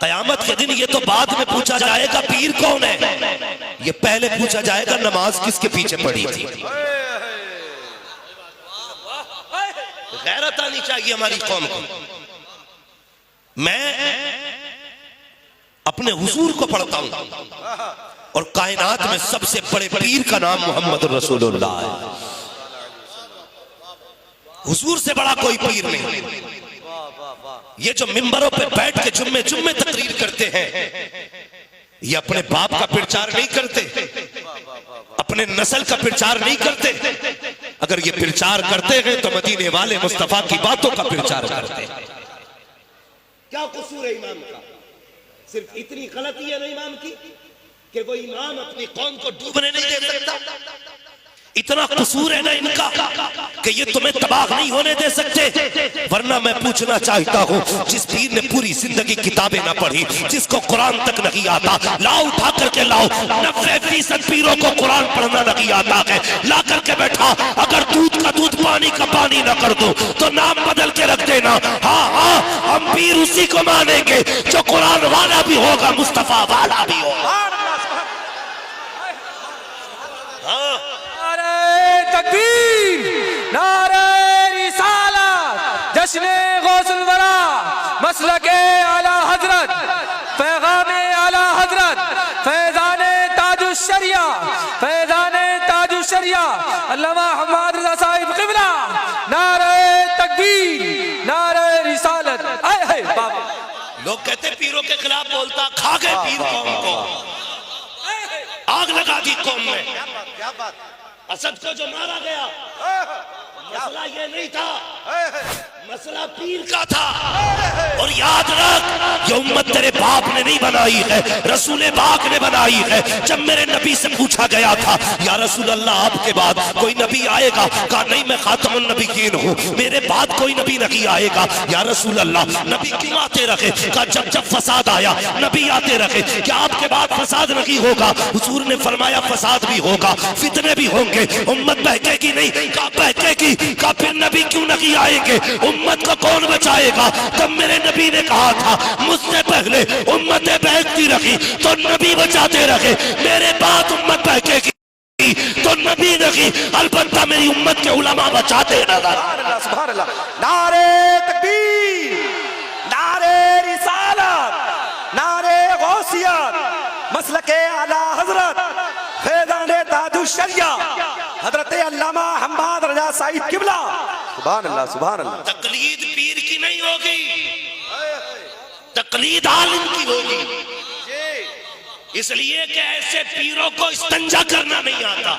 कयामत के दिन ये तो बाद में पूछा जाएगा पीर कौन है, ये पहले पूछा जाएगा नमाज किसके पीछे पड़ी थी। गैरत आनी चाहिए हमारी कौम को। मैं अपने हुजूर को पढ़ता हूं और कायनात में सबसे बड़े पीर का नाम मोहम्मद रसूलुल्लाह है। हुजूर से बड़ा कोई पीर नहीं। ये जो मिंबरों पे बैठ के जुम्मे जुम्मे तकरीर करते हैं, ये अपने बाप का प्रचार नहीं करते, अपने नस्ल का प्रचार नहीं करते। अगर ये प्रचार करते हैं तो मदीने वाले मुस्तफा की बातों का प्रचार करते हैं। क्या कसूर है इमाम का? सिर्फ इतनी गलती है ना इमाम की कि वो इमाम अपनी कौम को डूबने नहीं दे सकता। इतना कसूर है ना इनका कि ये तुम्हें तबाह नहीं होने दे सकते। वरना मैं पूछना चाहता हूँ, जिस पीर ने पूरी जिंदगी किताबें ना पढ़ी, जिसको कुरान तक नहीं आता, लाओ उठा करके लाओ। 90% पीरों को कुरान पढ़ना नहीं आता है, ला करके बैठा। अगर दूध का दूध पानी का पानी ना कर दो तो नाम बदल के रख देना। हाँ हाँ, हम पीर उसी को मानेंगे जो कुरान वाला भी होगा, मुस्तफा वाला भी होगा। हाँ, तकबीर, नारे रिसालत, जश्ने गौसुल वरा, मसलके आला हजरत, पैगामे आला हजरत, फैजाने ताजुश शरिया, फैजाने ताजुश शरिया, अल्लामा हम्माद रज़ा साहिब क़िबला। नारे तकबीर, नारे रिसालत। आए हाय बाबा, लोग कहते पीरों के खिलाफ बोलता, खा गए पीर कौम को, आग लगा दी कौम में। क्या बात, असद को जो मारा गया, मसला ये नहीं था, मसला पीर का था। और याद रख, ये उम्मत तेरे बाप ने नहीं बनाई है, रसूल पाक ने बनाई है। जब मेरे नबी से पूछा गया था, या रसूल अल्लाह आपके बाद कोई नबी आएगा? कहा नहीं, मैं खातमुन नबीयीन हूँ, मेरे बाद कोई नबी नहीं आएगा। या रसूल अल्लाह नबी क्यों आते रहे? कहा जब जब फसाद आया नबी आते रहे, क्या आपके बाद फसाद नहीं होगा? हुजूर ने फरमाया फसाद भी होगा, फितने भी होंगे, उम्मत बहकेगी नहीं। कहा बहकेगी। कहा फिर नबी क्यों नहीं आएंगे? उम्मत को कौन बचाएगा? तब मेरे नबी ने कहा था, मुझसे पहले उम्मतें बहकती रही तो नबी बचाते रहे, मेरे बाद उम्मत बहकेगी तो नबी नहीं, अलबत्ता मेरी उम्मत के उलमा बचाते नजर। सुभान अल्लाह। नारे तकबीर, नारे रिसालत, नारे गौसियत, मसलके आला हजरत, फैज़ाने ताजुश शरिया, हजरत अल्लामा हम्माद रज़ा साहिब क़िबला। सुभान अल्लाह, सुभान अल्लाह। तकलीद पीर की नहीं होगी, तकलीद आलिम की होगी। इसलिए कि ऐसे पीरों को इस्तंजा करना नहीं आता,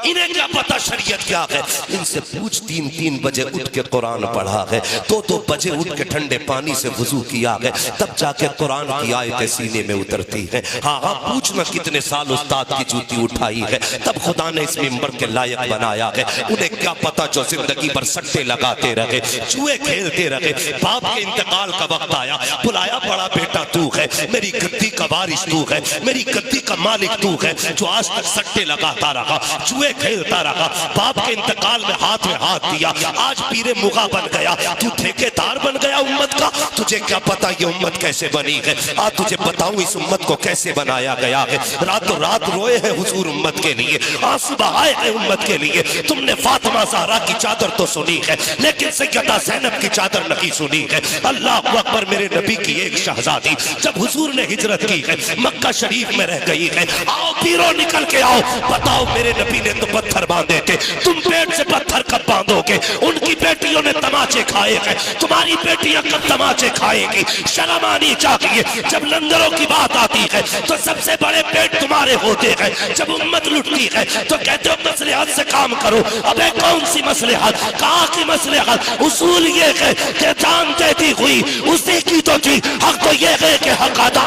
इन्हें क्या पता शरीयत क्या है। इनसे पूछ, 3-3 बजे उठ के कुरान पढ़ा है, 2-2 बजे उठ के ठंडे पानी से वुजू किया है, तब जाके कुरान की आयतें सीने में उतरती है। हाँ हाँ, पूछना कितने साल उस्ताद की जूती उठाई है, तब खुदा ने इस मिंबर के लायक बनाया है। उन्हें क्या पता जो जिंदगी भर सट्टे लगाते रहे, जुए खेलते रहे। बाप के इंतकाल का वक्त आया, बुलाया, बड़ा बेटा तू है, मेरी गद्दी का वारिस तू है, मेरी गद्दी का मालिक तू है, जो आज तक सट्टे लगाता रहा, जुए खेलता रहा। बाप के इंतकाल में हाथ दिया, आज पीरे मुगा बन गया, तू ठेकेदार बन गया उम्मत का। तुझे क्या पता ये उम्मत कैसे बनी है? आज तुझे बताऊं इस उम्मत को कैसे बनाया गया है। रातों रात रोए हैं हुजूर उम्मत के लिए, आंसू बहाए हैं उम्मत के लिए। तुमने फातिमा ज़हरा की चादर तो सुनी है, लेकिन सैयदा ज़ैनब की चादर नहीं सुनी है। अल्लाह अकबर, मेरे नबी की एक शहजादी जब हुजूर ने हिजरत की है, मक्का शरीफ में रह गई है। आओ पीरो निकल के आओ, बताओ मेरे नबी ने तो पत्थर बांधे थे, तुम पेट से पत्थर कब बांधोगे? उनकी बेटियों ने तमाचे खाए हैं, तुम्हारी बेटियां कब तमाचे खाएंगी? शर्म आनी चाहिए। जब लंगरों की बात आती है तो सबसे बड़े पेट तुम्हारे होते हैं। जब उम्मत लुटती है तो कहते हो मसलहत से काम करो। अबे कौन सी मसलहत? कहाँ की मसलहत? उसूल ये है कि जान देती हुई उसी की तो थी, हक तो ये है कि हक अदा।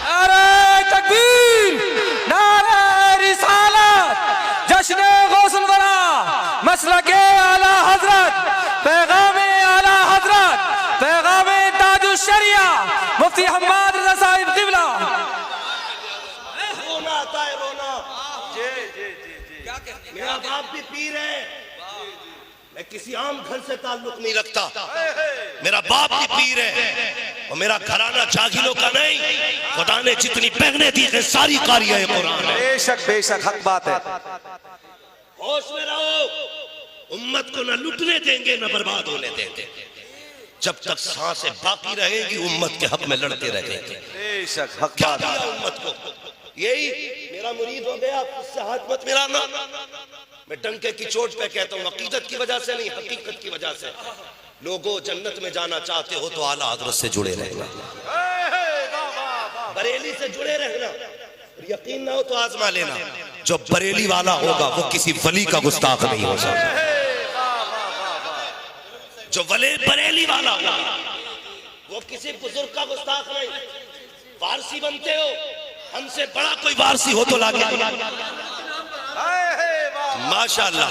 नारे तकबीर, नारे रिसालत, जश्ने गौसुल वरा, मसलके आला हजरत, पैगामे आला हजरत, पैगामे ताजुश शरिया, मुफ्ती हम्माद रज़ा साहिब क़िबला। रोना आता है, रोना। मेरा बाप भी पीर है, मैं किसी आम घर से ताल्लुक नहीं रखता, मेरा बाप भी पीर है और मेरा घराना जागिरों का नहीं। खुदा ने जितनी पहने दी है सारी कारियां कुरान है। बेशक बेशक हक बात है। होश में रहो, उम्मत को न लुटने देंगे न बर्बाद होने देंगे। जब तक सांसें बाकी रहेगी उम्मत के हक में लड़ते रहेंगे। बेशक हक क्या बात दिया है। उम्मत को? यही मेरा मुरीद हो गया, उससे हाथ मत मिलाना। मैं डंके की चोट पे कहता हूँ, हकीकत की वजह से नहीं, हकीकत की वजह से। लोगों जन्नत में जाना चाहते हो तो आला हजरत से जुड़े रहना, बरेली से जुड़े रहना। यकीन ना हो तो आजमा लेना, जो बरेली वाला होगा वो किसी वली का गुस्ताख नहीं हो सकता। जो बरेली वाला होगा वो किसी बुजुर्ग का गुस्ताख नहीं। वारसी बनते हो, हमसे बड़ा कोई वारसी हो तो लागे माशाअल्लाह।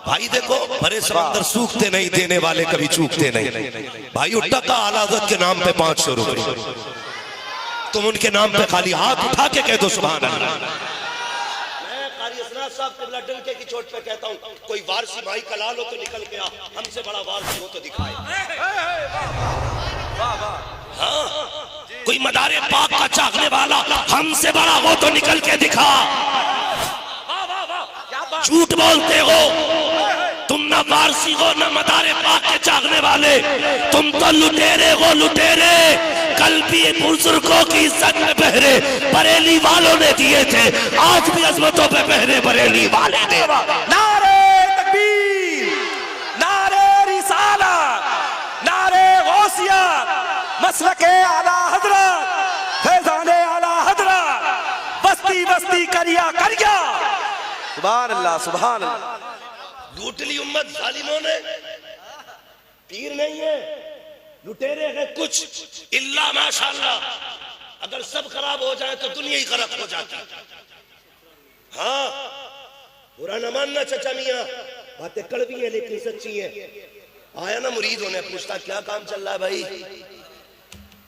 भाई देखो, भरे समंदर सूखते नहीं, देने वाले कभी चूकते नहीं। भाई उठा का आला हज़रत के नाम पे 500 रुपए, तुम उनके नाम पे खाली हाथ उठा के कह दो सुभान अल्लाह। मैं कारी असरार साहब के डंके की चोट पे कहता हूँ, कोई वारसी भाई कलाल हो तो निकल के आ, हमसे बड़ा वारसी हो तो दिखाए। हाँ, कोई मदारे पाक का चाहने वाला हमसे बड़ा हो तो निकल के दिखा। झूठ बोलते हो तुम, ना वारसी हो ना मदारे पाक के चाहने वाले, तुम तो लुटेरे हो लुटेरे। कल भी बुजुर्गों की इज्जत में पहरे बरेली वालों ने दिए थे, आज भी अजमतों पे पहरे बरेली वाले ने। नारे तकबीर, नारे रिसालत, नारे गौसियत, मसलके आला हजरत, फैजाने आला हजरत, बस्ती बस्ती करिया करिया। सुभान अल्लाह सुभान अल्लाह। लूट ली उम्मत जालिमों ने, पीर नहीं है, लुटेरे हैं कुछ। इल्ला माशाअल्लाह, अगर सब खराब हो जाए तो दुनिया ही खराब हो जाती। हाँ, बुरा न मानना चचा मियां, बातें कड़वी हैं लेकिन सच्ची हैं। आया ना मुरीद होने, पूछता क्या काम चल रहा है भाई?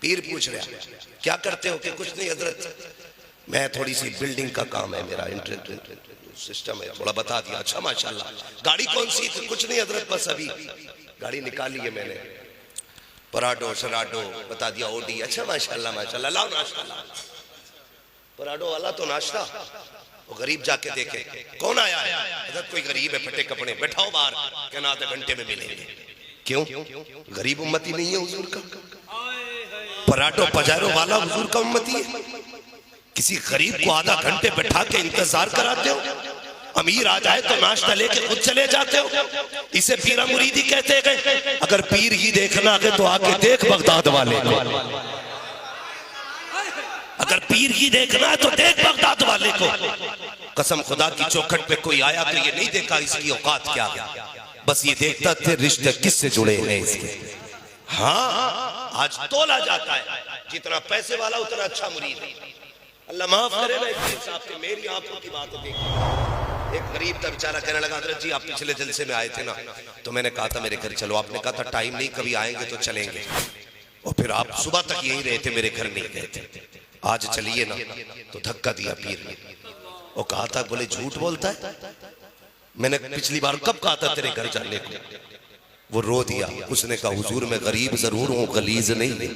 पीर पूछ रहा क्या करते हो? कि कुछ नहीं हजरत, मैं थोड़ी सी बिल्डिंग का काम है मेरा, सिस्टम है, थोड़ा बता दिया। अच्छा माशाल्लाह, गाड़ी कौन सी? कुछ नहीं हजरत, बस अभी गाड़ी निकाली है मैंने, पराडो शराडो बता दिया, ओडी। अच्छा माशाल्लाह माशाल्लाह, लाओ नाश्ता। पराडो वाला तो नाश्ता, वो गरीब जाके देखे कौन आया है? हजरत कोई गरीब है, फटे कपड़े, बैठाओ बाहर, कहना आधे घंटे में मिलेंगे। क्यों? गरीब उम्मती नहीं है हुजूर का? पराठो पजारो वाला हुजूर का उम्मती है? किसी गरीब को आधा घंटे बैठा के इंतजार कराते हो? अमीर आ जाए तो नाश्ता लेके खुद चले जाते हो? इसे पीरा मुरीदी कहते गए। अगर पीर ही देखना है तो आके देख बगदाद वाले को। अगर पीर ही देखना है तो देख बगदाद वाले को। कसम खुदा की चौखट पे कोई आया तो ये नहीं देखा इसकी औकात क्या है, बस ये देखता थे रिश्ते किससे जुड़े हैं इसके। हाँ, आज तोला जाता है, जितना पैसे वाला उतना अच्छा मुरीद है। अल्लाह माफ करे, मैं साहब के मेरी आंखों की बात देखी। एक गरीब था बेचारा, कहने लगा हजरत जी आप पिछले जलसे में आए थे ना, तो मैंने कहा था मेरे घर चलो। आपने कहा था टाइम नहीं, कभी आएंगे तो चलेंगे, और फिर आप सुबह तक यहीं रहे थे, मेरे घर नहीं गए थे। आज चलिए ना, तो धक्का दिया पीर ने। वो कहा था, बोले झूठ बोलता है, मैंने पिछली बार कब कहा था तेरे घर जाने को? वो रो दिया। उसने कहा हुजूर मैं गरीब जरूर हूँ, गलीज नहीं।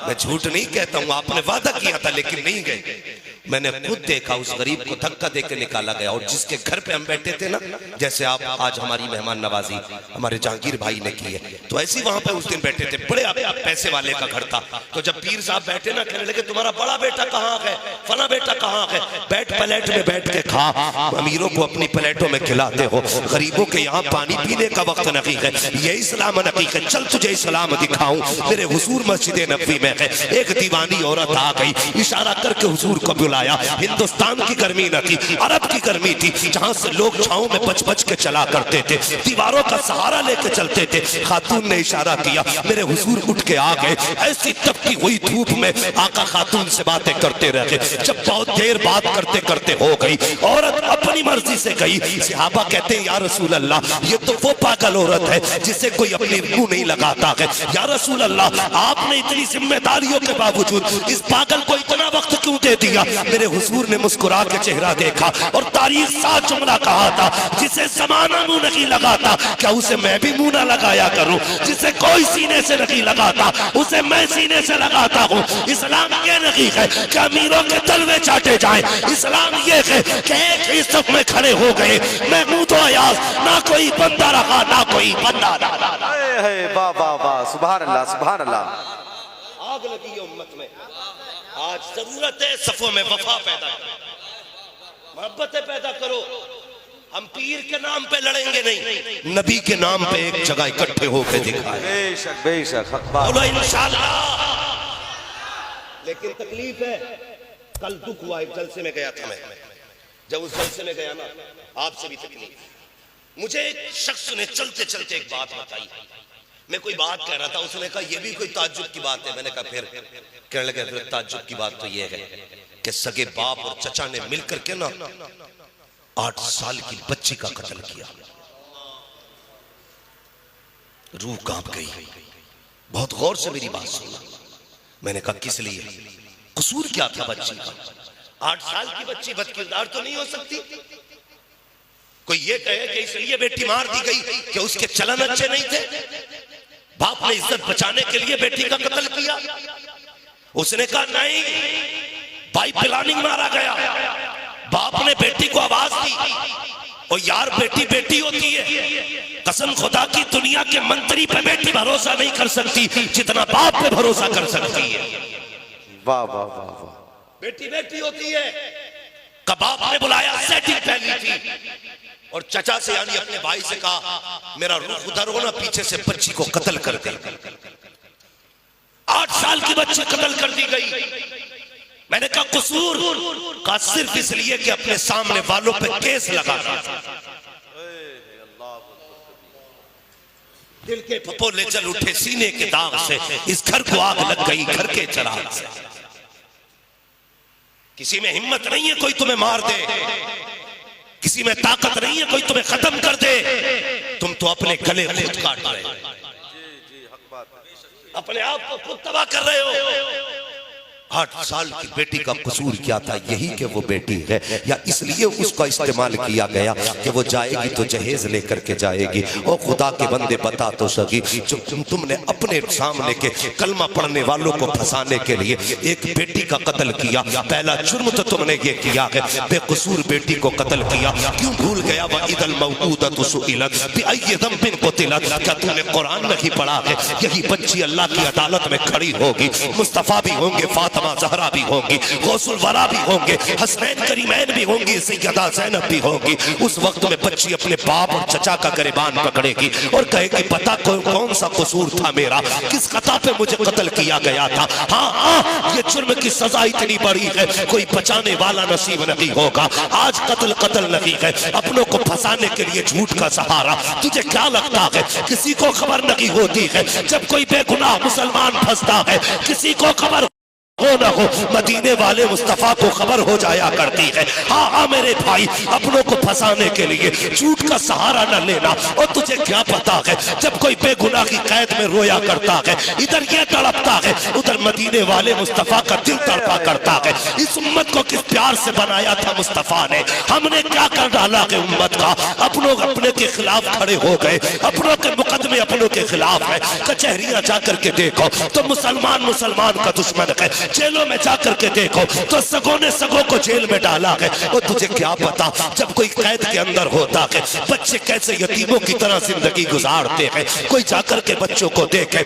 मैं झूठ नहीं कहता हूँ, आपने वादा किया था लेकिन नहीं गए। मैंने खुद देखा, उस गरीब को धक्का देकर निकाला गया। और जिसके घर पे हम बैठे थे ना, जैसे आप आज हमारी मेहमान नवाजी हमारे जहांगीर भाई ने की है, तो ऐसे ही वहां पे उस दिन बैठे थे। बड़े पैसे वाले का घर था। तो जब पीर साहब बैठे ना, कहने लगे तुम्हारा बड़ा बेटा कहाँ है, फला बेटा कहाँ है? बैठ प्लेट में बैठ के खा, अमीरों को अपनी प्लेटों में खिलाते हो, गरीबों के यहाँ पानी पीने का वक्त नहीं है। ये इस्लाम नहीं है, चल तुझे इस्लाम दिखाऊं। मेरे हुजूर मस्जिद नबवी में है, एक दीवानी औरत आ गई, इशारा करके हुजूर को बुलाया। हिंदुस्तान की गर्मी न थी, अरब की गर्मी थी, जहां से लोग छांव में बच बच के चला करते थे, दीवारों का सहारा लेके चलते थे। खातून ने इशारा किया, मेरे हुजूर उठ के आ गए। ऐसी तपती हुई धूप में आका खातून से बातें करते रहे। जब बहुत देर बात करते करते हो गई, औरत अपनी मर्जी से गई। सहाबा कहते हैं या रसूल अल्लाह, ये तो वो पागल औरत है जिसे कोई अपनी रूह नहीं लगाता है। या रसूल अल्लाह, आपने इतनी जिम्मेदारियों के बावजूद इस पागल को इतना वक्त क्यों दे दिया? मेरे हुजूर ने मुस्कुरा के चेहरा देखा और तारीख साथ जुमला कहा था, जिसे जमाना मुंह नहीं लगाता क्या उसे मैं भी मुंह ना लगाया करूं, जिसे कोई सीने से नहीं लगाता उसे मैं सीने से लगाता हूं। इस्लाम ये नहीं है कि अमीरों के तलवे चाटे जाएं, इस्लाम ये है कि एक ही सफ में खड़े हो गए, महमूद व अयाज, ना कोई बंदा रहा ना कोई बंदा रहा। वाह वाह वाह, सुभान अल्लाह सुभान अल्लाह। आग लगी है उम्मत में, आज जरूरत है सफों में वफा पैदा करो, मोहब्बतें पैदा करो। हम पीर के नाम पे लड़ेंगे नहीं, नबी के नाम पे एक जगह इकट्ठे होकर दिखाएं। बेशक बेशक, बोलो इंशाअल्लाह। लेकिन तकलीफ है, कल दुख हुआ, एक जलसे में गया था मैं, जब उस जलसे में गया ना, आपसे भी तकलीफ, मुझे एक शख्स ने चलते चलते एक बात बताई। मैं कोई बात कह रहा था, उसने कहा ये भी कोई ताज्जुब की बात है। मैंने कहा फिर? कहने लगे फिर ताज्जुब की बात तो ये है कि सगे बाप और चचा ने मिलकर के ना 8 साल की बच्ची का कत्ल किया। रूह कांप गई। बहुत गौर से मेरी बात सुना। मैंने कहा किस लिए, कसूर क्या था बच्ची का? 8 साल की बच्ची बदकिरदार तो नहीं हो सकती। कोई ये कहे कि इसलिए बेटी मार दी गई कि उसके चलन अच्छे नहीं थे, बाप ने इज्जत बचाने के लिए बेटी का कत्ल किया। उसने कहा नहीं, बाई प्लानिंग मारा गया, बाप ने बेटी को आवाज दी। और यार बेटी बेटी होती है, कसम खुदा की दुनिया के मंत्री पे बेटी भरोसा नहीं कर सकती जितना बाप पे भरोसा कर सकती है। वाह वाह वाह वाह, बेटी बेटी होती है। बाप ने बुलाया, सेटिंग पहली थी, और चचा से यानी अपने भाई से कहा मेरा रुख उधर हो ना, पीछे से बच्ची को कत्ल कर दे। 8 साल की बच्ची कत्ल कर दी गई। मैंने कहा कसूर का सिर्फ इसलिए कि अपने सामने वालों पे केस लगा। दिल के फपोले चल उठे सीने के दाग से, इस घर को आग लग गई घर के चिराग से। किसी में हिम्मत नहीं है कोई तुम्हें मार दे, किसी में ताकत नहीं है कोई तुम्हें खत्म कर दे, तुम तो अपने गले खुद काट रहे हो, अपने आप को खुद तबाह कर रहे हो। 8 साल की बेटी का कसूर क्या था? यही कि वो बेटी है, या इसलिए उसका इस्तेमाल किया गया कि वो जाएगी तो जहेज लेकर के जाएगी। और खुदा के बंदे बता तो सकी, जो तुमने अपने सामने के कलमा पढ़ने वालों को फंसाने के लिए एक बेटी का कत्ल किया, पहला जुर्म तो तुमने ये किया है, बेकसूर बेटी को कत्ल किया। क्यों भूल गया? वइदल मौऊदतु सुइलत बिअय्यि ज़ंबिन क़ुतिलत। क्या तूने कुरान नहीं पढ़ा है? यही बच्ची अल्लाह की अदालत में खड़ी होगी, मुस्तफा भी होंगे, फातिमा ज़हरा भी होंगी, गौसुल वरा भी होंगे, हसनैन करीमैन भी होंगी, सैयदा ज़ैनब भी होंगी। उस वक्त में बच्ची अपने बाप और चचा का गिरबान पकड़ेगी और कहेगी पता कौन सा कसूर था मेरा, किस खता पे मुझे कत्ल किया गया था। हाँ, ये जुर्म की सजा इतनी बड़ी है कोई बचाने वाला नसीब नहीं होगा। आज कत्ल नहीं है, अपनों को फंसाने के लिए झूठ का सहारा। तुझे क्या लगता है किसी को खबर नहीं होती है जब कोई बेगुनाह मुसलमान फंसता है? किसी को खबर हो ना हो, मदीने वाले मुस्तफा को खबर हो जाया करती है। हाँ हाँ मेरे भाई, अपनों को फंसाने के लिए झूठ का सहारा न लेना। और तुझे क्या पता है जब कोई बेगुनाह की कैद में रोया करता है, इधर ये तड़पता है, उधर मदीने वाले मुस्तफा का दिल तड़पा करता है। इस उम्मत को किस प्यार से बनाया था मुस्तफा ने, हमने क्या कर डाला है उम्मत का? अपनों अपने के खिलाफ खड़े हो गए, अपनों के मुकदमे अपनों के खिलाफ है। कचहरियां जाकर के देखो तो मुसलमान का दुश्मन है, जेलों में जाकर के देखो तो सगों ने सगों को जेल में डाला है। और तुझे क्या पता जब कोई कैद के अंदर होता है बच्चे कैसे यतीमों की तरह जिंदगी गुजारते हैं। कोई जाकर के बच्चों को देखे।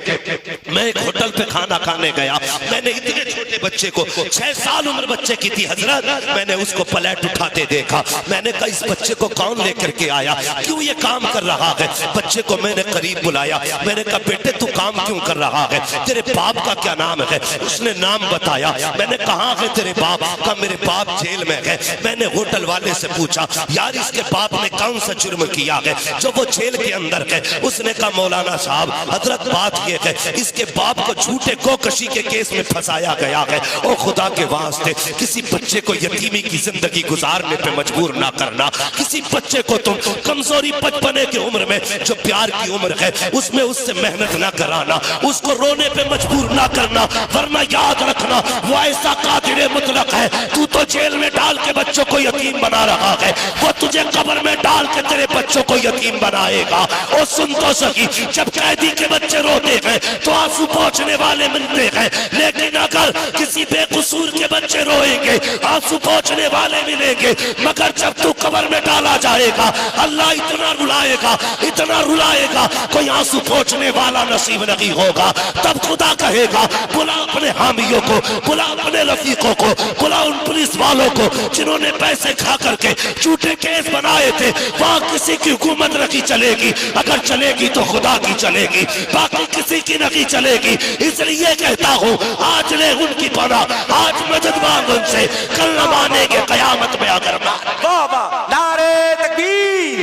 मैं एक होटल पे खाना खाने गया, मैंने इतने छोटे बच्चे को, 6 साल उम्र बच्चे की थी हजरत, मैंने उसको प्लेट उठाते देखा। मैंने कहा इस बच्चे को कौन लेकर के आया, क्यों ये काम कर रहा है? बच्चे को मैंने करीब बुलाया, मैंने कहा बेटे तू काम क्यों कर रहा है, तेरे बाप का क्या नाम है? उसने नाम बताया। मैंने कहा है तेरे बाप का? मेरे बाप जेल में है। मैंने होटल वाले से पूछा यार इसके बाप ने कौन सा जुर्म किया है जो वो जेल के अंदर है? उसने कहा मौलाना साहब हजरत बात ये है इसके बाप को झूठे गोकशी के केस में फंसाया गया है। ओ खुदा के वास्ते किसी बच्चे को यतीमी की जिंदगी गुजारने पे मजबूर ना करना। किसी बच्चे को तुम कमजोरी बचपने की उम्र में जो प्यार की उम्र है उसमें उससे मेहनत ना कराना, उसको रोने पे मजबूर ना करना, वरना याद रखना वो ऐसा कादिर मुतलक है। तू तो जेल में डाल के बच्चों को यतीम बना रहा है, वो तुझे कब्र में डाल के तेरे बच्चों को यतीम बनाएगा। और सुन तो सकी, जब कैदी के बच्चे रोते हैं तो आंसू पोंछने वाले मिलते हैं, लेकिन अगर किसी बेकसूर के बच्चे रोएंगे आंसू पोंछने वाले मिलेंगे। मगर जब तू कब्र में डाला जाएगा अल्लाह इतना रुलाएगा, इतना रुलाएगा, कोई आंसू पोंछने वाला नसीब नहीं होगा। तब खुदा कहेगा बुला अपने हामियों को, बुला अपने रफीकों को, बुला उन पुलिस वालों को जिन्होंने पैसे खा करके झूठे केस बनाए थे। वहां किसी की हुकूमत नहीं चलेगी, अगर चलेगी तो खुदा की चलेगी, बाकी किसी की नहीं चलेगी। इसलिए कहता हूं आज ले उनकी पना, आज मदद मांग उनसे, कल न मानेंगे कयामत में अगर वाह वाह, नारे तकबीर,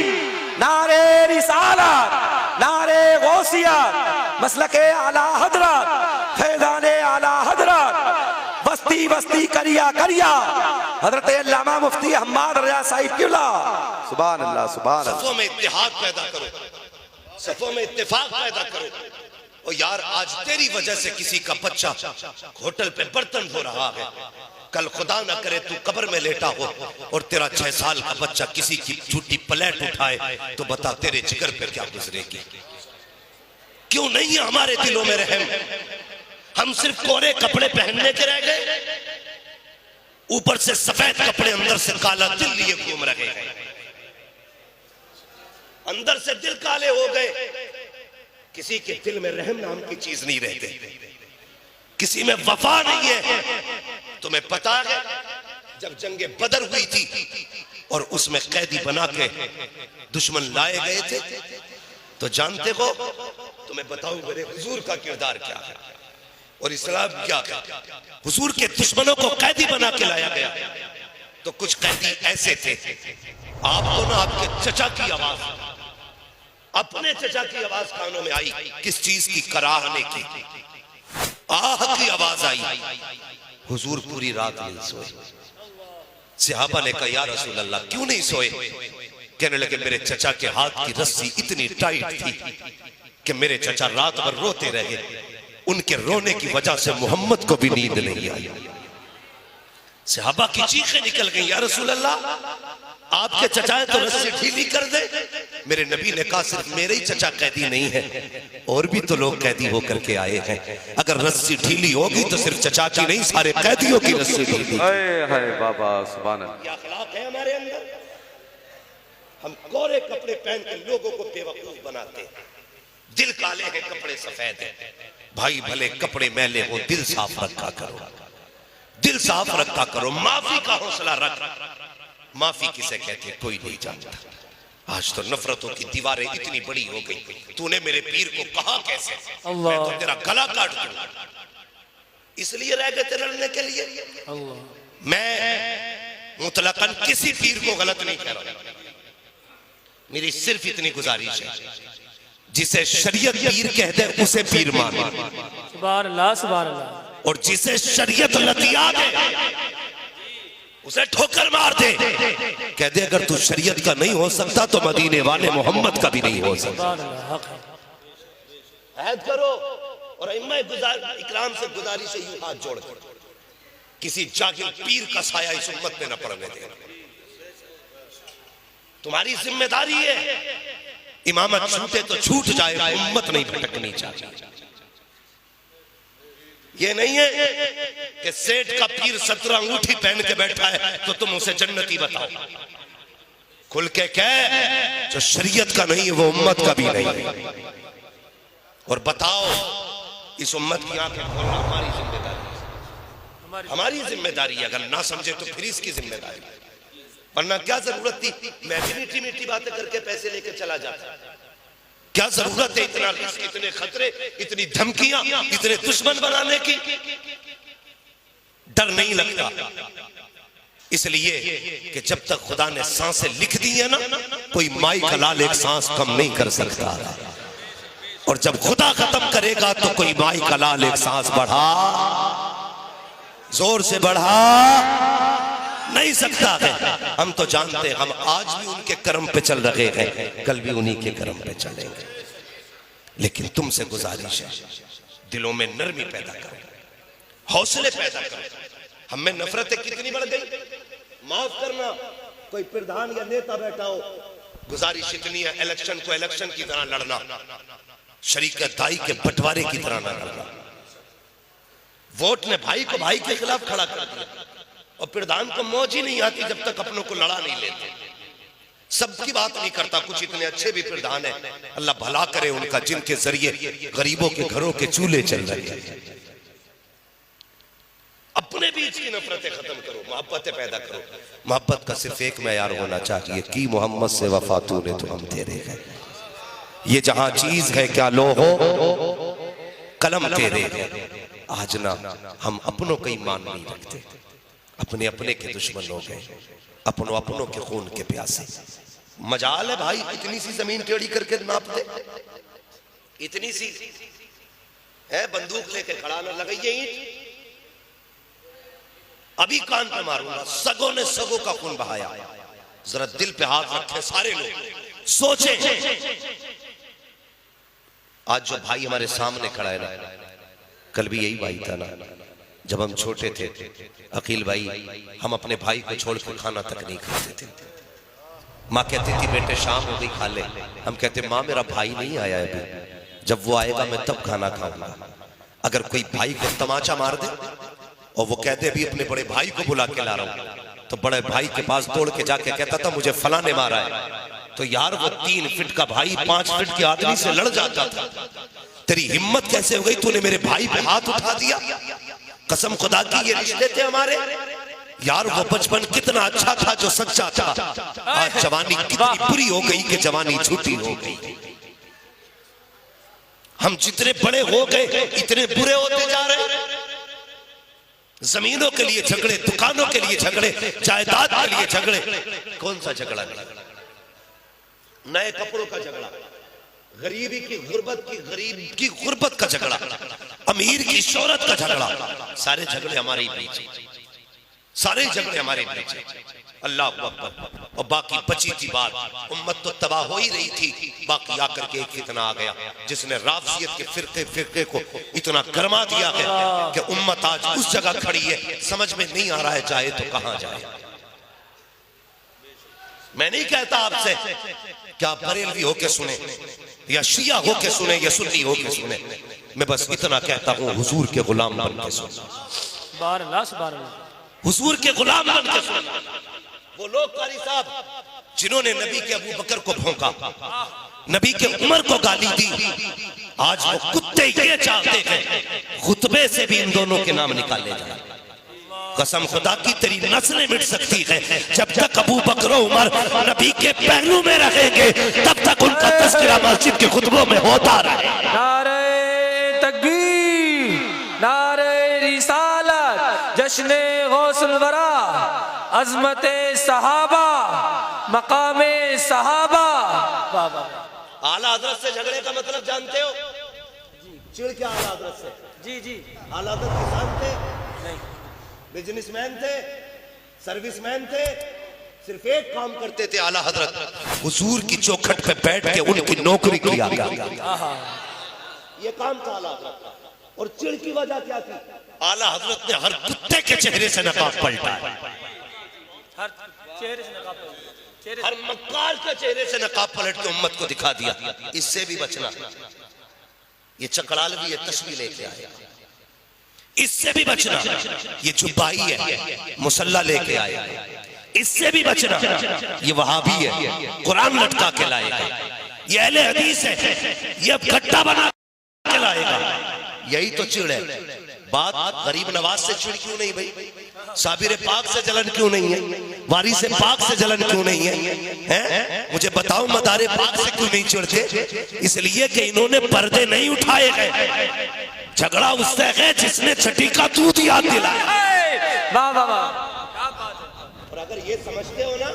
नारे रिसालत, नारे गौसियत, मसलके आला हजरत, फैज़ाने आला हजरत, बस्ती बस्ती करिया करिया, हजरत अल्लामा मुफ्ती हम्माद रजा साहिब किबला। सुभान अल्लाह, सुभान अल्लाह। सफों में इत्तेहाद पैदा करो, सफों में इत्तेफाक पैदा करो। और यार आज तेरी वजह से किसी का बच्चा होटल पे बर्तन धो रहा है, कल खुदा ना करे तू कब्र में लेटा हो और तेरा 6 साल का बच्चा किसी की झूठी प्लेट उठाए, तो बता तेरे जिगर पे क्या गुजरेगी। क्यों नहीं है हमारे दिलों में रहम? हम सिर्फ कोरे कपड़े पहनने के रह गए, ऊपर से सफेद कपड़े अंदर से काला दिल लिए घूम रहे हैं। अंदर से दिल काले हो गए, किसी के दिल में रहम नाम की चीज नहीं रहती, किसी में वफा नहीं है। तुम्हें पता है जब जंगे बदर हुई थी और उसमें कैदी बना के दुश्मन लाए गए थे, तो जानते हो, तुम्हें बताऊं मेरे हुजूर का किरदार क्या है और इस्लाम क्या है। हुजूर के दुश्मनों को कैदी बना के लाया गया, तो कुछ कैदी ऐसे थे, आपको ना आपके चचा की आवाज, अपने चचा की आवाज कानों में आई, किस चीज की? कराहने की, आह की आवाज आई। हुजूर पूरी रात नहीं सोए। सहाबा ने कहा या रसूल अल्लाह क्यों नहीं सोए? कहने लगे मेरे चचा के हाथ की रस्सी इतनी टाइट थी कि मेरे चचा रात भर रोते रहे, उनके रोने की वजह से मोहम्मद को भी नींद नहीं आई। सहाबा की चीखें निकल गई, या रसूल अल्लाह आपके चचा है तो रस्सी ढीली कर दे। मेरे नबी ने कहा सिर्फ मेरे ही चचा कैदी नहीं है, और भी तो लोग कैदी होकर के आए हैं। अगर रस्सी ढीली होगी तो सिर्फ चचा की नहीं, सारे कैदियों की रस्सी ढीली। हाय बाबा, सुभान अल्लाह। क्या अखलाक है हमारे अंदर? हम कोरे कपड़े पहन के लोगों को बेवकूफ बनाते हैं, दिल काले हैं कपड़े सफेद हैं। भाई भले कपड़े मैले हो, दिल साफ रखा करो, दिल साफ रखा करो, माफी का हौसला रख। माफी किसे कहते हैं कोई नहीं जानता। आज तो नफरतों की दीवारें इतनी बड़ी हो गई, तूने मेरे पीर को कहा कैसे, मैं तो तेरा गला काट दूंगा। इसलिए रह गए थे लड़ने के लिए। मैं मुतलकन किसी पीर को गलत नहीं कह रहा, मेरी सिर्फ इतनी गुजारिश है, जिसे शरीयत पीर कह दे उसे पीर मानो। सुभान अल्लाह, सुभान अल्लाह। और जिसे शरीयत लतिया दे उसे ठोकर मार दे। कह दे अगर तू शरीयत का नहीं हो सकता तो मदीने वाले मोहम्मद का भी नहीं हो सकता। ऐद करो और इम्मा इकराम से गुजारिश है, यूं हाथ जोड़ किसी जाहिल पीर का साया इस उम्मत में न पड़ने देना। तुम्हारी जिम्मेदारी है, इमामत छूटे तो छूट जाए, उम्मत नहीं भटकनी चाहिए। ये नहीं है कि सेठ का पीर 17 अंगूठी पहन के बैठा है तो तुम उसे जन्नती बताओ। खुल के कह जो शरीयत का नहीं है वो उम्मत का भी नहीं है। और बताओ इस उम्मत की आंखें खोलना हमारी जिम्मेदारी है, हमारी जिम्मेदारी है। अगर ना समझे तो फिर इसकी जिम्मेदारी है, वरना क्या जरूरत थी मैं भी मीठी मीठी बातें करके पैसे लेके चला जाता। क्या जरूरत है इतना रिस्क, इतने खतरे, इतनी धमकियां, इतने दुश्मन बनाने की? डर नहीं लगता, इसलिए कि जब तक खुदा ने सांसें लिख दी है ना, कोई माई का लाल एक सांस कम नहीं कर सकता। और जब खुदा खत्म करेगा तो कोई माई का लाल एक सांस बढ़ा, जोर से बढ़ा नहीं सकता है। हम तो जानते हैं, हम आज भी उनके कर्म पे चल रहे हैं, कल भी उन्हीं के कर्म पे चलेंगे। लेकिन तुमसे गुजारिश है, दिलों में नरमी पैदा करो, हौसले पैदा करो। हम में नफरतें कितनी बढ़ गई, माफ करना, कोई प्रधान या नेता बैठा हो, गुजारिश इतनी है, इलेक्शन को इलेक्शन की तरह लड़ना, शरीकत दाई के बंटवारे की तरह न लड़ना। वोट ने भाई को भाई के खिलाफ खड़ा कर दिया, और प्रधान को मौज ही नहीं आती जब तक अपनों को लड़ा नहीं लेते। सबकी बात नहीं करता, कुछ इतने अच्छे भी प्रधान है, अल्लाह भला करे उनका, जिनके जरिए गरीबों के घरों के चूल्हे चल रहे हैं। अपने बीच की नफरतें खत्म करो, मोहब्बतें पैदा करो। मोहब्बत का सिर्फ एक मैयार होना चाहिए कि मोहम्मद से वफा तूने तो हम तेरे हैं। ये जहां चीज है क्या लो हो, कलम तेरे है। आज ना हम अपनों का ईमान नहीं रखते, अपने अपने के दुश्मन हो गए, अपनों अपनों के खून के प्यासे। मजाल है भाई, इतनी सी जमीन टेढ़ी करके नाप दे, इतनी सी है, बंदूक लेके खड़ा ना लगाइए ईंट, अभी कान पे मारूंगा। सगों ने सगों का खून बहाया। जरा दिल पे हाथ रखे सारे लोग, सोचे। आज जो भाई हमारे सामने खड़ा है ना, कल भी यही भाई था ना। जब हम छोटे थे, अकील भाई, हम अपने भाई को छोड़ के खाना तक नहीं खाते थे। माँ कहती थी बेटे शाम हो गई खा ले, हम कहते माँ मेरा भाई नहीं आया अभी, जब वो आएगा मैं तब खाना खाऊंगा। अगर कोई भाई को तमाचा मार दे और वो कहते भी अपने बड़े भाई को बुला के ला रहा हूं, तो बड़े भाई के पास दौड़ के जाके कहता था मुझे फला ने मारा है, तो यार वो 3 फीट का भाई 5 फीट के आदमी से लड़ जाता था। तेरी हिम्मत कैसे हो गई, तूने मेरे भाई पे हाथ उठा दिया। कसम खुदा की ये रिश्ते थे हमारे यार, वो बचपन कितना अच्छा था जो सच्चा था। आज जवानी कितनी बुरी हो गई कि जवानी झूठी हो गई। हम जितने बड़े हो गए इतने बुरे होते जा रहे हैं। जमीनों के लिए झगड़े, दुकानों के लिए झगड़े, जायदाद के लिए झगड़े। कौन सा झगड़ा नहीं, नए कपड़ों का झगड़ा, गरीबी की गुर्बत की, गरीब की गुर्बत का झगड़ा, अमीर की शोहरत का झगड़ा। सारे झगड़े हमारे ही बीच, सारे झगड़े हमारे बीच। अल्लाह अकबर। और बाकी बची थी बात, उम्मत तो तबाह हो ही रही थी, बाकी आकर के एक फितना आ गया जिसने राफसियत के फिरके को इतना गरमा दिया है कि उम्मत आज उस जगह खड़ी है, समझ में नहीं आ रहा है जाए तो कहां जाए। मैं नहीं कहता आपसे कि आप बरेलवी होके सुने या शिया होके सुने या सुन्नी होके सुने, मैं बस इतना कहता हूं हुजूर के गुलाम बन के सुनो, हुजूर के गुलाम बन के सुनो। वो लोग कारी साहब जिन्होंने नबी के अबू बकर को भौंका, नबी के उमर को गाली दी, आज वो कुत्ते ये चाहते हैं खुतबे से भी इन दोनों के नाम निकाले जाए। कसम खुदा की तेरी नस्लें मिट सकती है, जब तक अबू बकर उमर नबी के पहलू में रहेंगे तब तक उनका तज़किरा मस्जिद के खुतबों में होता रहे। नारे तकबीर, नारे रिसालत, जश्ने गौसुल वरा, अज़मते सहाबा, मकामे सहाबा। आला हज़रत से झगड़े का मतलब जानते हो? चिढ़ क्या आला हज़रत से? जी जी। आला हज़रत किसान थे नहीं, बिजनेसमैन थे, सर्विसमैन थे, सिर्फ एक काम करते थे आला हज़रत, हुजूर की चौखट पे बैठ के उनकी नौकरी किया गया। ये काम था आला हज़रत का। और चिढ़ की वजह क्या थी? आला हज़रत ने हर कुत्ते के चेहरे से नकाब पलटा है, हर चेहरे से नकाब, हर मक्कार के चेहरे से नकाब पलट के उम्मत को दिखा दिया। इससे भी बचना, ये चकड़ाल भी ये तस्वीर लेके आए, इससे भी बचना। ये जुब्बाई है, मुसल्ला लेके आए, इससे भी बचना। ये वहाबी है, कुरान लटका के लाएगा। ये अहले हदीस है, ये अब गट्टा बना के लाएगा। यही तो चिढ़ है। बात गरीब नवाज से चिढ़ क्यों नहीं भाई? साबिर पाक से जलन क्यों नहीं है? वारिस पाक से जलन क्यों नहीं है? मुझे बताओ मदारे पाक से क्यों नहीं चिढ़ते? इसलिए कि इन्होंने पर्दे नहीं उठाए गए। झगड़ा उससे है जिसने छठी का दूध याद दिलाया। वाह वाह वाह। और अगर ये समझते हो ना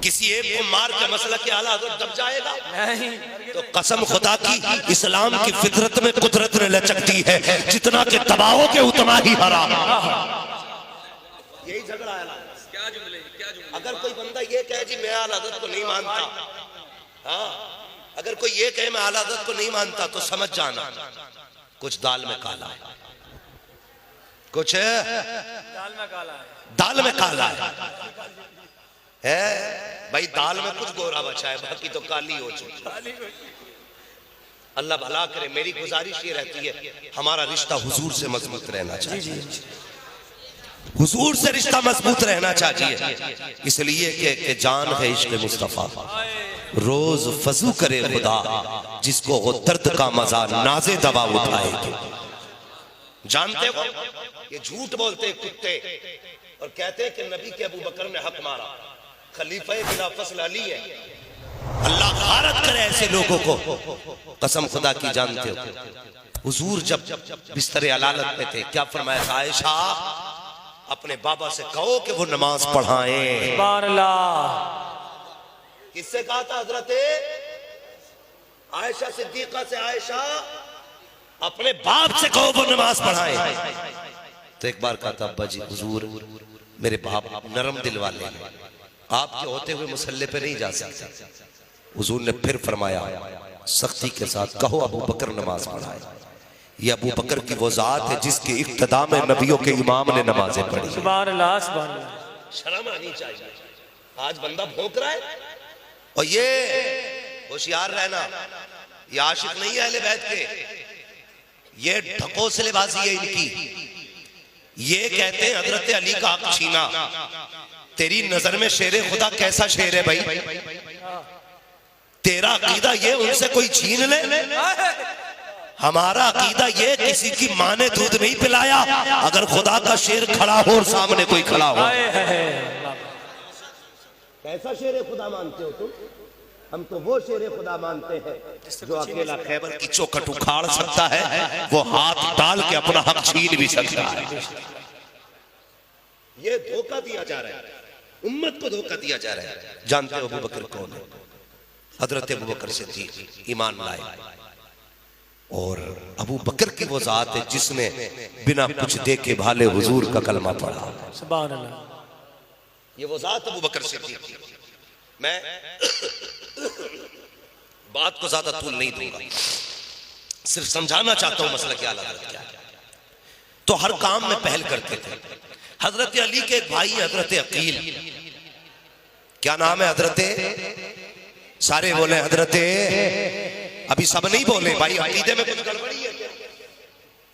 किसी एक को मार के मसला के आला हज़रत दब जाएगा, नहीं तो कसम खुदा की इस्लाम की फितरत में कुदरत ने लचकती है, जितना के दबाओगे उतना ही हराम। यही झगड़ा है। क्या जुमले, क्या जुमले। अगर कोई बंदा ये कहे जी मैं आला हज़रत को नहीं मानता, हाँ, अगर कोई ये कहे मैं आला हज़रत को नहीं मानता, तो समझ जाना कुछ दाल में काला है, कुछ दाल में काला है, दाल में काला है भाई। दाल में कुछ गोरा बचा है, बाकी तो काली हो चुकी। अल्लाह भला करे। मेरी गुजारिश ये रहती है हमारा रिश्ता हुजूर से मजबूत रहना चाहिए, हुजूर से रिश्ता मजबूत रहना चाहिए, इसलिए कि जान है इश्क़ मुस्तफ़ा। रोज फजू करे खुदा जिसको वो दर्द का मजा नाज़े दवा उठाएगी। जानते हो ये झूठ बोलते कुत्ते और कहते हैं कि नबी के अबू बकर ने हक मारा, खलीफा बिला फसल अली है। अल्लाह गारत करे ऐसे लोगों को। कसम खुदा की जानते हो हुजूर जब बिस्तर अलालत में थे क्या फरमाया था, आयशा अपने बाबा से कहो कि वो नमाज पढ़ाएं। सुभान अल्लाह। किससे कहा था हजरत आयशा सिद्दीका से, आयशा अपने बाप से कहो वो नमाज पढ़ाएं। तो एक बार कहा था अब्बा जी हुजूर मेरे बाप नरम दिल वाले हैं, आपके होते हुए मुसल्ले पे नहीं जा सकते। हुजूर ने फिर फरमाया सख्ती के साथ कहो अबू बकर नमाज पढ़ाए। ये अबू बकर की वो जात है जिसकी इक्तदा में नबियों के इमाम ने नमाजें पढ़ी। सुभान अल्लाह, सुभान अल्लाह। शर्म आनी चाहिए। आज बंदा भौंक रहा है और ये होशियार रहना, ये आशिक नहीं है अहले बैत के, ये ढकोसलेबाजी है इनकी। ये कहते हैं हजरत अली का हक छीना। तेरी नजर में शेरे खुदा कैसा शेर है भाई? तेरा अकीदा ये उनसे कोई छीन ले? हमारा अकीदा ये किसी की माँ ने दूध नहीं पिलाया, अगर खुदा का शेर खड़ा हो और सामने कोई खड़ा हो। कैसा शेर खुदा मानते हो तुम? हम तो वो शेर खुदा मानते हैं जो अकेला खैबर की चौखट उखाड़ सकता है, वो हाथ डाल के अपना हक छीन भी सकता है। ये धोखा दिया जा रहा है, उम्मत को धोखा दिया जा रहा है। जानते हो अबू बकर कौन है? हजरत अबू बकर सिद्दीक ईमान लाए, और अबू बकर की वो जात है जिसने बिना कुछ देखे भाले हुजूर का कलमा पढ़ा। सुभान अल्लाह। ये वो जात अबू बकर सिद्दीक। मैं बात को ज्यादा तूल नहीं दूंगा, सिर्फ समझाना चाहता हूं मसला क्या है। तो हर काम में पहल करते थे। हजरत अली के एक भाई हजरत अकील, क्या नाम है हजरत? सारे बोले हजरत, अभी सब नहीं बोले भाई, अकीदे में कुछ गड़बड़ी है क्या?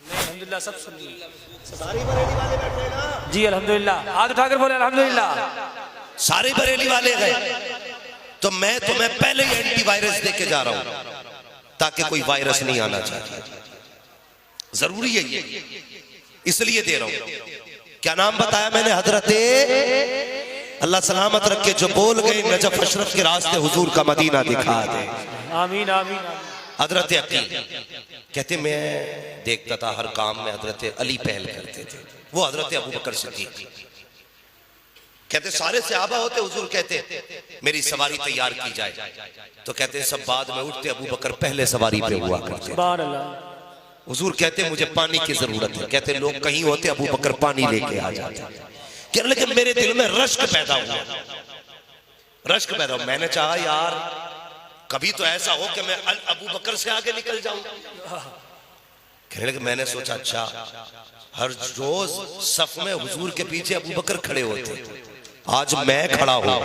अल्हम्दुलिल्लाह, सब सुन लिए। सारी बरेली वाले बैठे ना जी अल्हम्दुलिल्लाह, हाथ उठाकर बोले अल्हम्दुलिल्लाह। सारे बरेली वाले गए, तो मैं तुम्हें पहले ही एंटीवायरस दे के जा रहा हूं ताकि कोई वायरस नहीं आना चाहिए। जरूरी है ये, इसलिए दे रहा हूं। क्या नाम बताया मैंने? हजरत अल्लाह सलामत रखे जो बोल गए नजफ अशरफ के रास्ते हुजूर का मदीना दिखा दे। आमीन आमीन। हजरत अकील कहते मैं देखता था हर काम में हजरत अली पहल करते थे, वो हजरत अबू बकर सिद्दीक। कहते सारे सहाबा होते, हुजूर कहते मेरी सवारी तैयार की जाए, तो कहते सब बाद में उठते, अबू बकर पहले सवारी पे हुआ करते। सुभान अल्लाह। हुजूर कहते मुझे पानी की जरूरत है, कहते लोग कहीं होते अबू बकर पानी लेके आ जाते। कहने लगे मेरे दिल में रश्क पैदा हुआ, रश्क पैदा हुआ। मैंने चाहा यार कभी तो ऐसा हो कि मैं अबू बकर से आगे निकल जाऊं। कहने लगे मैंने सोचा अच्छा, हर रोज सफ में हुजूर के पीछे अबू बकर खड़े होते, आज मैं खड़ा हूं।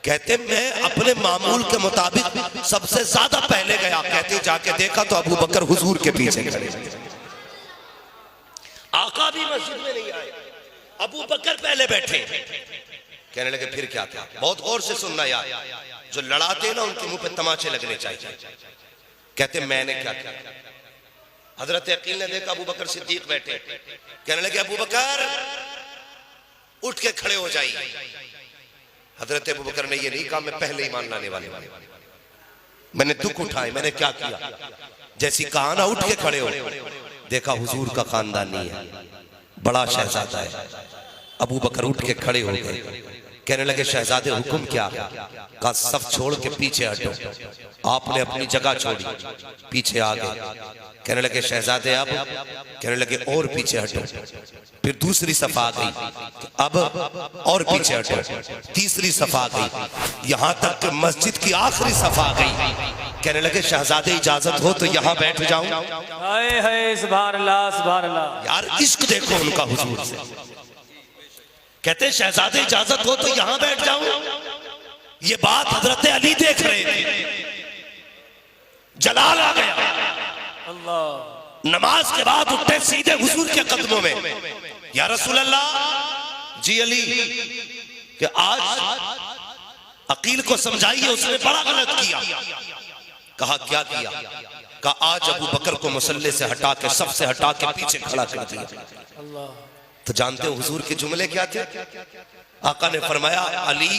कहते मैं अपने मामूल के मुताबिक सबसे ज्यादा पहले गया। कहते जाके देखा तो अबू बकर हुजूर के पीछे खड़े। आका भी मस्जिद में नहीं आए, अबू बकर पहले बैठे। कहने लगे फिर क्या था? बहुत गौर से सुनना यार, जो लड़ाते ना उनके मुंह पे तमाचे लगने चाहिए। कहते मैंने क्या किया? हजरत अकील ने देखा अबू बकर सिद्दीक बैठे। कहने लगे अबू बकर उठ के खड़े हो जाइए। हजरत अबू बकर ने ये नहीं कहा मैं पहले ही मान लाने वाले, मैंने दुख उठाए, मैंने क्या किया? जैसी कहा ना उठ के खड़े हो, देखा हुजूर का खानदानी है, बड़ा शहजादा है। अबू बकर उठ के खड़े हो गए। कहने लगे शहजादे हुक्म क्या है? कहा सब छोड़ के पीछे हटो। आपने अपनी जगह छोड़ी, पीछे आ गए। कहने लगे शहजादे अब? कहने लगे और पीछे हटो। फिर दूसरी सफा आ गई, अब और पीछे हटो। तीसरी सफा आ गई, यहां तक कि मस्जिद की आखिरी सफा आ गई। कहने लगे शहजादे इजाजत हो तो यहां बैठ जाऊं? हाय हाय सुभान अल्लाह सुभान अल्लाह। यार इश्क देखो उनका हुजूर से। कहते शहजादे इजाजत हो तो यहां बैठ जाऊं? ये बात हजरत अली देख रहे थे, जलाल आ गया। अल्लाह। नमाज के बाद उठे सीधे हुजूर के कदमों में, या रसूल अल्लाह। जी अली कि आज अकील को समझाइए, उसने बड़ा गलत किया। कहा क्या किया? कहा आज अबू बकर को मुसल्ले से हटा के, सबसे हटा के पीछे खड़ा कर दिया। अल्लाह। तो जानते हो हुजूर के जुमले क्या थे? आका ने फरमाया अली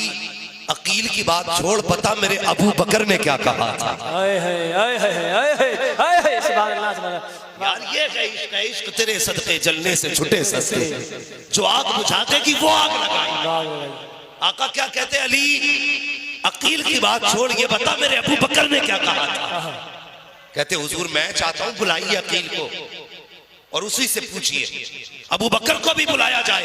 अकील की बात छोड़, पता मेरे अबू बकर ने क्या कहा था? हाय हाय हाय हाय हाय हाय हाय हाय सुभान अल्लाह सुभान अल्लाह। यार ये है इश्क, है इश्क तेरे सदके जलने से छुटे सस्ते, जो आग बुझा देगी वो आग लगाई। आका क्या कहते अली अकील की बात छोड़, ये बता मेरे अबू बकर ने क्या कहा था? कहते हुजूर मैं चाहता हूं बुलाइए अकील को और उसी से पूछिए। अबू बकर को भी बुलाया जाए।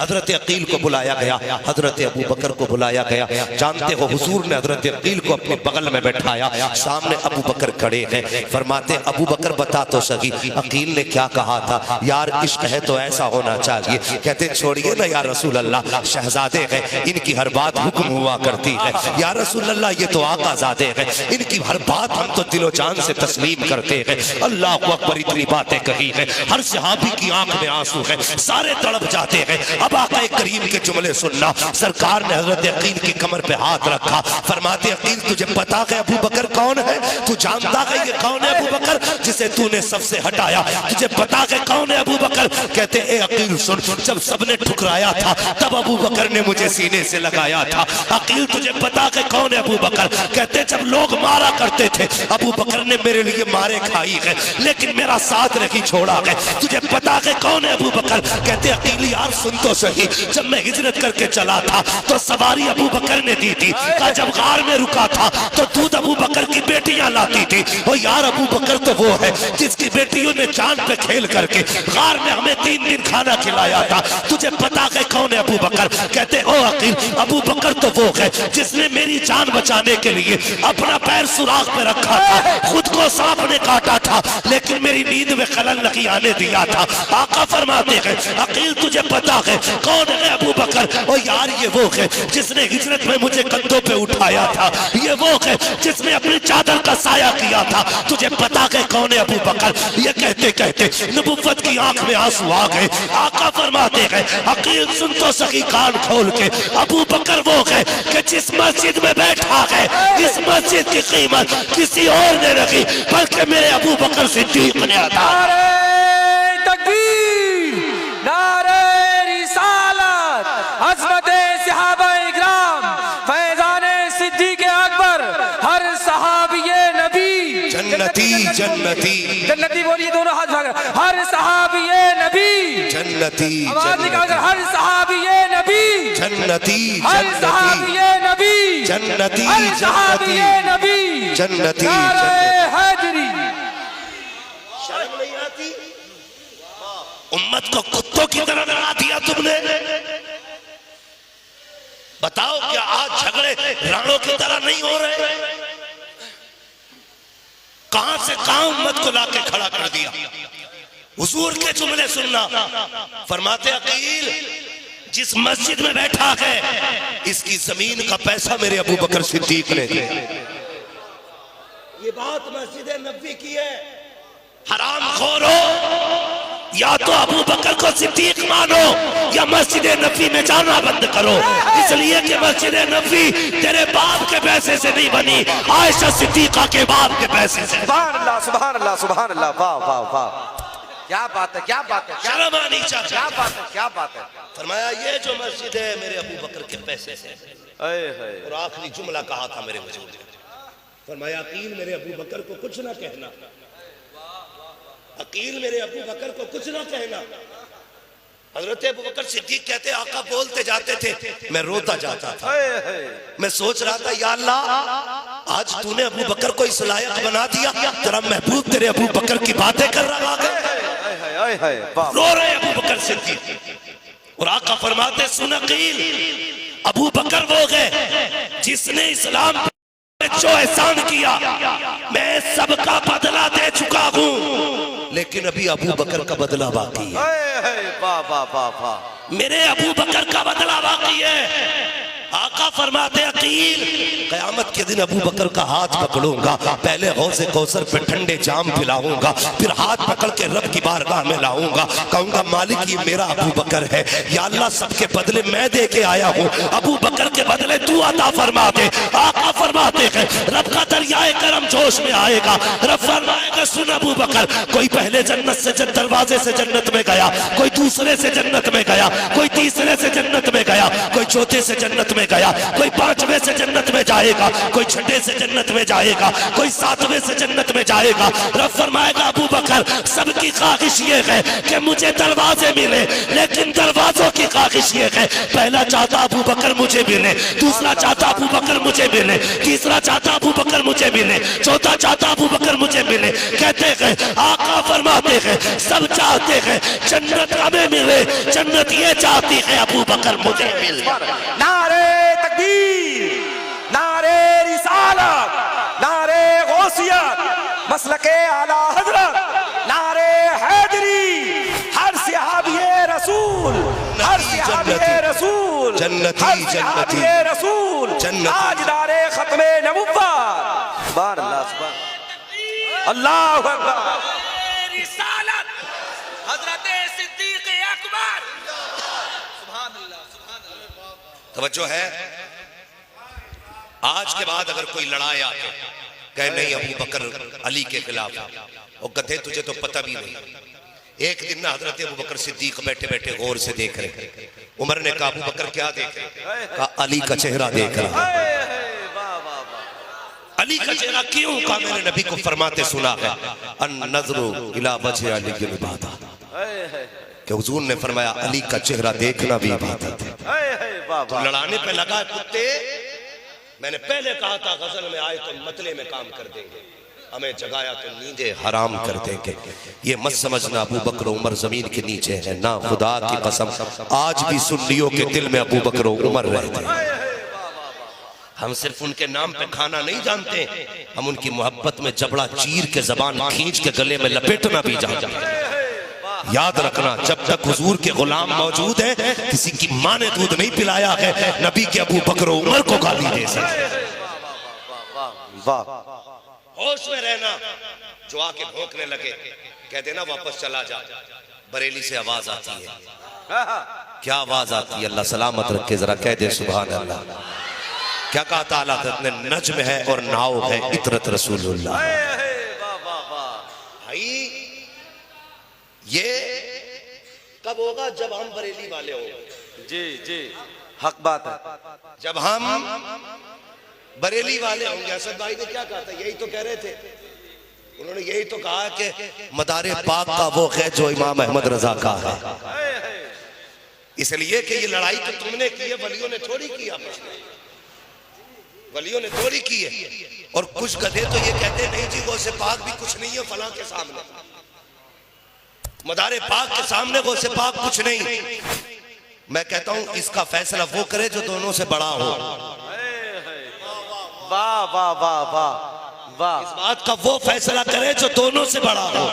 हजरत अकील को बुलाया गया, हजरत अबू बकर को बुलाया गया। जानते हो हुजूर ने हजरत अकील को अपने बगल में बैठाया, सामने अबू बकर खड़े हैं। फरमाते अबू बकर बता तो सही अकील ने क्या कहा था? यार इश्क है तो ऐसा होना चाहिए। कहते छोड़िए ना या रसूल अल्लाह, शहजादे हैं, इनकी हर बात हुक्म हुआ करती है। या रसूल अल्लाह ये तो आकाजादे हैं, इनकी हर बात हम तो दिलो जान से तस्लीम करते हैं। अल्लाह अकबर, इतनी बातें कही है, हर सहाबी की आंख में आंसू है, सारे तड़प जाते हैं। अब आका करीम के जुमले सुनना। सरकार ने हजरत अकील की कमर पे हाथ रखा। फरमाते अकील तुझे पता है अबू बकर कौन है? तू जानता है ये कौन है अबू बकर जिसे तूने सबसे हटाया? तुझे पता है कौन है अबू बकर? कहते ए अकील सुन, जब सबने ठुकराया था तब अबू बकर ने मुझे सीने से लगाया था। अकील तुझे पता है कौन है अबू बकर? कहते जब लोग मारा करते थे अबू बकर ने मेरे लिए मारे खाई है, लेकिन मेरा साथ नहीं छोड़ा है। तुझे पता है कौन है अबू बकर? कहते अकील यार सुन तो सही, जब मैं हिजरत करके चला था तो सवारी अबू बकर ने दी थी। कहा जब गार में रुका था तो दूध अबू बकर की बेटियां लाती थी। और यार अबू बकर तो वो है जिसकी बेटियों ने चांद पे खेल करके गार में हमें 3 दिन खाना खिलाया था। तुझे पता है कौन है अबू बकर? कहते ओ अकील अबू बकर तो वो है जिसने मेरी जान बचाने के लिए अपना पैर सुराख पे रखा था, खुद को सांप ने काटा था लेकिन मेरी नींद में खलल नहीं आने दिया था। आका फरमाते हैं अकील तुझे पता है कौन है अबू बकर? ओ यार ये वो है जिसने हिजरत में मुझे कंधों पे उठाया था, ये वो है जिसने अपनी चादर का साया किया था। तुझे पता है कौन है अबू बकर? ये कहते कहते नबुव्वत की आंख में आंसू आ गए। आका फरमाते हैं अकील सुन तो सही कान खोल के, अबू बकर वो है कि जिस मस्जिद में बैठा है इस मस्जिद की कीमत किसी और ने रखी बल्कि मेरे अबू बकर सिद्दीक ने अदा। नारे तकबीर, नारे रिसालत, अज़मते सहाबा-ए-किराम, फैज़ाने सिद्दीक़ अकबर, हर सहाबिये नबी जन्नती जन्नती जन्नती बोलिए, दोनों हाथ उठाकर हर सहाबिये नबी जन्नती आवाज निकालकर हर सहाबिये नबी जन्नती हर सहाबिये नबी जन्नती हर सहाबिये नबी जन्नती नारे हैदरी। शर्म नहीं आती? उम्मत को कुत्तों की तरह डरा दिया तुमने। बताओ क्या आज झगड़े राणों की तरह नहीं हो रहे? कहां से कहां उम्मत को लाके खड़ा कर दिया। हुजूर के जुमले सुनना। फरमाते अकील जिस मस्जिद में बैठा है इसकी जमीन का पैसा मेरे अबू बकर सिद्दीक ने दिया। ये बात मस्जिद नबी की है। हराम खोरो, या तो अबू बकर को सिद्दीक मानो या मस्जिद नबी में जाना बंद करो। इसलिए कि मस्जिद नबी तेरे बाप के पैसे से नहीं बनी, आयशा सिद्दीका के बाप के पैसे से। सुभान अल्लाह सुभान अल्लाह सुभान अल्लाह। वाह वाह वाह, क्या बात है, क्या बात है, शर्म आनी चाहिए। क्या बात है, क्या बात है। फरमाया ये जो मस्जिद है मेरे अबू बकर के पैसे से। और आखिरी जुमला कहा था मेरे वजूद में। फरमाया अकील मेरे अबू बकर को कुछ ना कहना, अकील मेरे अबू बकर को कुछ ना कहना। हजरत अबू बकर सिद्दीक कहते आका बोलते जाते थे, मैं रोता जाता था। मैं सोच रहा था या अल्लाह आज तूने अबू बकर को इस लायक बना दिया, तेरा महबूब तेरे अबू बकर की बातें कर रहा है। रो रहे अबू बकर सिद्दीक और आका फरमाते सुन अकील, अबू बकर वो गए जिसने इस्लाम जो एहसान किया मैं सबका बदला दे चुका हूं, लेकिन अभी अबू बकर का बदला बाकी है। मेरे अबू बकर का बदला बाकी है। आका फरमाते अकील क़यामत के दिन अबू बकर का हाथ पकड़ूंगा, पहले हौज़े कौसर पे ठंडे जाम पिलाऊंगा, फिर हाथ पकड़ के रब की बारगाह में लाऊंगा, कहूंगा मालिक ये मेरा अबू बकर है, या अल्लाह सबके बदले मैं दे के आया हूँ, अबू बकर के बदले तू अता फरमा दे। आका फरमाते हैं रब का दरियाए करम जोश में आएगा, रब फरमाएगा सुन अबू बकर, कोई पहले जन्नत से दरवाजे से जन्नत में गया, कोई दूसरे से जन्नत में गया, कोई तीसरे से जन्नत में गया, कोई चौथे से जन्नत में गया, कोई पांचवें से जन्नत में जाएगा, कोई छठे से जन्नत में जाएगा, कोई सातवें से जन्नत में जाएगा। रब फरमाएगा अबू बकर सबकी ख्वाहिश ये है कि मुझे दरवाजे मिले, लेकिन दरवाजों की ख्वाहिश ये है पहला चाहता अबू बकर मुझे मिले, दूसरा चाहता अबू बकर मुझे मिले, तीसरा चाहता अबू बकर मुझे मिले, चौथा चाहता अबू बकर मुझे मिले। कहते हैं आका फरमाते हैं सब चाहते हैं जन्नत हमें मिले, जन्नत ये चाहती है अबू बकर मुझे मिले। नारे तकबीर, नारे रिसालत, नारे गौसियत, मसलके आला हजरत, नारे हैदरी, हर सहाबिये रसूल, हर सहाबिये रसूल, जन्नती जन्नती रसूल, ताजदारे खत्मे नबुव्वत। सुभान अल्लाह, सुभान अल्लाहु अकबर। रिसालत हजरत सिद्दीक अकबर। सुभान अल्लाह, सुभान अल्लाह। तवज्जो है। आज के बाद अगर कोई लड़ाई आके कहे नहीं अबू बकर अली के खिलाफ, और कहते तुझे तो पता भी नहीं। एक दिन ना हजरत अबू बकर सिद्दीक बैठे बैठे गौर से देख रहे, उमर ने कहा अबू बकर क्या देख रहे? कहा अली का चेहरा देख रहा। अली का चेहरा क्यों? कहा मैंने नबी को फरमाते सुना है अन नज़रु इला वजह अली की इबादत, कि हुजूर ने फरमाया अली का चेहरा देखना भी इबादत है। तो लड़ाने पे लगा है कुत्ते, मैंने पहले कहा था गजल में आए तो मतले में काम कर देंगे, हमें जगाया तो नींदे हराम कर देंगे। ये मत समझना अबू बकर उमर जमीन के नीचे है ना, खुदा की कसम आज भी सुन्नियों के दिल में अबू बकर उमर रहते हैं। हम सिर्फ उनके नाम पे खाना नहीं जानते, हम उनकी मोहब्बत में जबड़ा चीर के जबान खींच के गले में लपेटना भी जानते हैं। याद रखना जब तक हुजूर के गुलाम मौजूद हैं, किसी की माँ ने दूध नहीं पिलाया है नबी के अबू बकर उमर को गाली दे सकते। होश में रहना, जो आके भौंकने लगे कह देना वापस चला जा। बरेली से आवाज आती है, क्या आवाज आती है? अल्लाह सलामत रखे, जरा कह दे सुभान अल्लाह। क्या कहा ताला ने? नज्म है और नाव है इतरत रसूलुल्लाह। भाई ये कब होगा? जब हम बरेली वाले होंगे। जी जी हक बात है। जब हम बरेली वाले होंगे। असद भाई ने क्या कहा था? यही तो कह रहे थे, उन्होंने यही तो कहा कि मदारे पाक का वो है जो इमाम अहमद रजा का है। इसलिए कि ये लड़ाई तो तुमने की है, वलियों ने थोड़ी की। वलियों ने थोड़ी की है। और कुछ गधे तो ये कहते नहीं जी गौसे पाक भी कुछ नहीं है फलां के सामने, मदारे पाक के सामने गौसे पाक कुछ नहीं। मैं कहता हूं इसका फैसला वो करे जो दोनों से बड़ा हो। वाह वाह वाह वाह वाह। इस बात का वो फैसला करे जो दोनों से बड़ा हो।